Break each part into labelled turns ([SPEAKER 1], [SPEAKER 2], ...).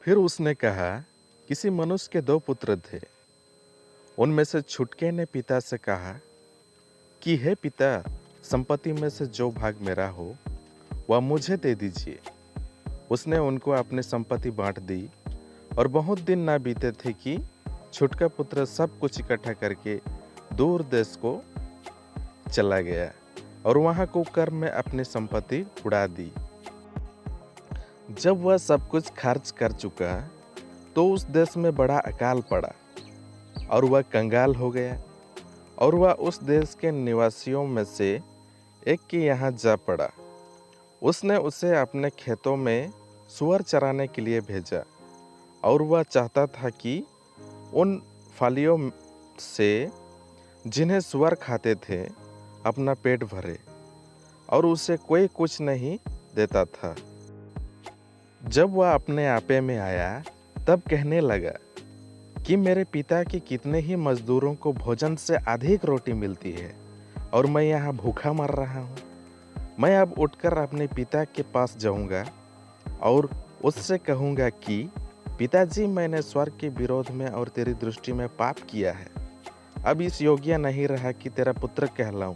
[SPEAKER 1] फिर उसने कहा, किसी मनुष्य के 2 पुत्र थे। उनमें से छुटके ने पिता से कहा कि हे पिता, संपत्ति में से जो भाग मेरा हो वह मुझे दे दीजिए। उसने उनको अपनी संपत्ति बांट दी। और बहुत दिन ना बीते थे कि छुटका पुत्र सब कुछ इकट्ठा करके दूर देश को चला गया और वहां कुकर्म में अपनी संपत्ति उड़ा दी। जब वह सब कुछ खर्च कर चुका तो उस देश में बड़ा अकाल पड़ा और वह कंगाल हो गया। और वह उस देश के निवासियों में से एक के यहाँ जा पड़ा। उसने उसे अपने खेतों में सूअर चराने के लिए भेजा और वह चाहता था कि उन फालियों से जिन्हें सूअर खाते थे अपना पेट भरे, और उसे कोई कुछ नहीं देता था। जब वह अपने आपे में आया तब कहने लगा कि मेरे पिता के कितने ही मजदूरों को भोजन से अधिक रोटी मिलती है और मैं यहाँ भूखा मर रहा हूँ। मैं अब उठकर अपने पिता के पास जाऊँगा और उससे कहूँगा कि पिताजी, मैंने स्वर्ग के विरोध में और तेरी दृष्टि में पाप किया है। अब इस योग्य नहीं रहा कि तेरा पुत्र कहलाऊं।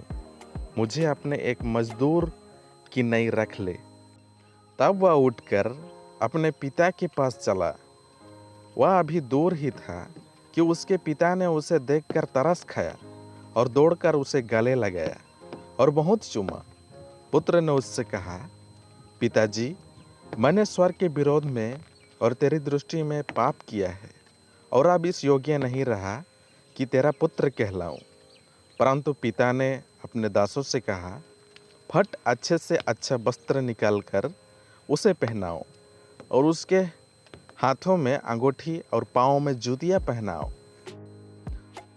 [SPEAKER 1] मुझे अपने एक मजदूर की नई रख ले। तब वह उठकर अपने पिता के पास चला। वह अभी दूर ही था कि उसके पिता ने उसे देखकर तरस खाया और दौड़कर उसे गले लगाया और बहुत चूमा। पुत्र ने उससे कहा, पिताजी, मैंने स्वर्ग के विरोध में और तेरी दृष्टि में पाप किया है और अब इस योग्य नहीं रहा कि तेरा पुत्र कहलाऊं। परंतु पिता ने अपने दासों से कहा, फट अच्छे से अच्छा वस्त्र निकालकर उसे पहनाओ और उसके हाथों में अंगूठी और पाँव में जूतियाँ पहनाओ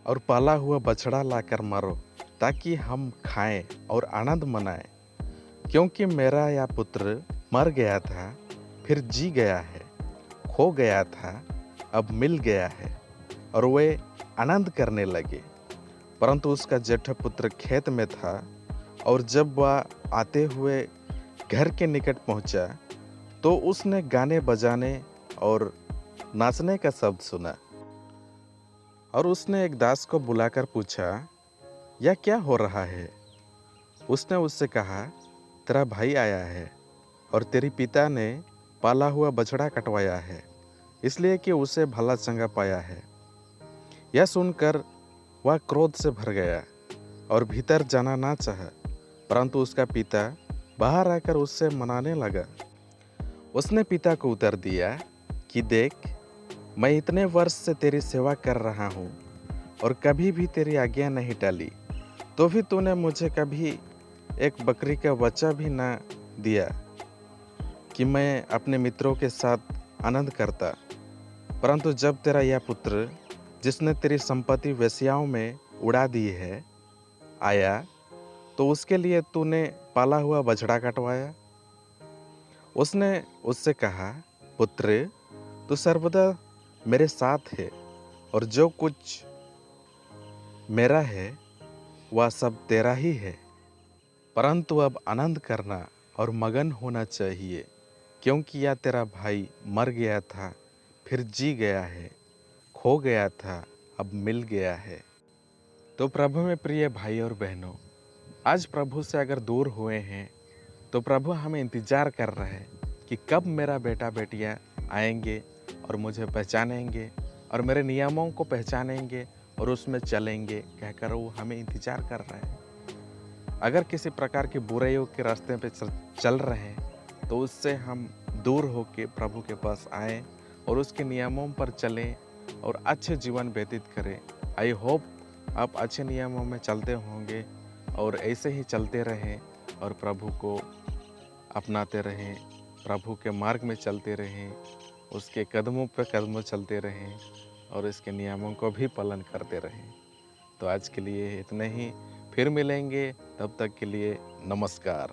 [SPEAKER 1] और पाला हुआ बछड़ा लाकर मारो, ताकि हम खाएं और आनंद मनाएं। क्योंकि मेरा यह पुत्र मर गया था, फिर जी गया है, खो गया था, अब मिल गया है। और वे आनंद करने लगे। परंतु उसका जेठ पुत्र खेत में था और जब वह आते हुए घर के निकट पहुंचा तो उसने गाने बजाने और नाचने का शब्द सुना। और उसने एक दास को बुलाकर पूछा, यह क्या हो रहा है? उसने उससे कहा, तेरा भाई आया है और तेरे पिता ने पाला हुआ बछड़ा कटवाया है, इसलिए कि उसे भला चंगा पाया है। यह सुनकर वह क्रोध से भर गया और भीतर जाना ना चाहा। परंतु उसका पिता बाहर आकर उससे मनाने लगा। उसने पिता को उत्तर दिया कि देख, मैं इतने वर्ष से तेरी सेवा कर रहा हूँ और कभी भी तेरी आज्ञा नहीं टाली, तो भी तूने मुझे कभी एक बकरी का बच्चा भी ना दिया कि मैं अपने मित्रों के साथ आनंद करता। परंतु जब तेरा यह पुत्र, जिसने तेरी संपत्ति वेश्याओं में उड़ा दी है, आया तो उसके लिए तूने पाला हुआ बछड़ा कटवाया। उसने उससे कहा, पुत्र, तू सर्वदा मेरे साथ है और जो कुछ मेरा है वह सब तेरा ही है। परंतु अब आनंद करना और मगन होना चाहिए, क्योंकि यह तेरा भाई मर गया था, फिर जी गया है, खो गया था, अब मिल गया है। तो प्रभु में प्रिय भाई और बहनों, आज प्रभु से अगर दूर हुए हैं तो प्रभु हमें इंतज़ार कर रहे हैं कि कब मेरा बेटा बेटियां आएंगे और मुझे पहचानेंगे और मेरे नियमों को पहचानेंगे और उसमें चलेंगे, कहकर वो हमें इंतज़ार कर रहे हैं। अगर किसी प्रकार की बुराइयों के रास्ते पे चल रहे हैं तो उससे हम दूर होकर प्रभु के पास आएँ और उसके नियमों पर चलें और अच्छे जीवन व्यतीत करें। आई होप आप अच्छे नियमों में चलते होंगे और ऐसे ही चलते रहें और प्रभु को अपनाते रहें, प्रभु के मार्ग में चलते रहें, उसके कदमों पर कदमों चलते रहें और इसके नियमों को भी पालन करते रहें। तो आज के लिए इतना ही, फिर मिलेंगे, तब तक के लिए नमस्कार।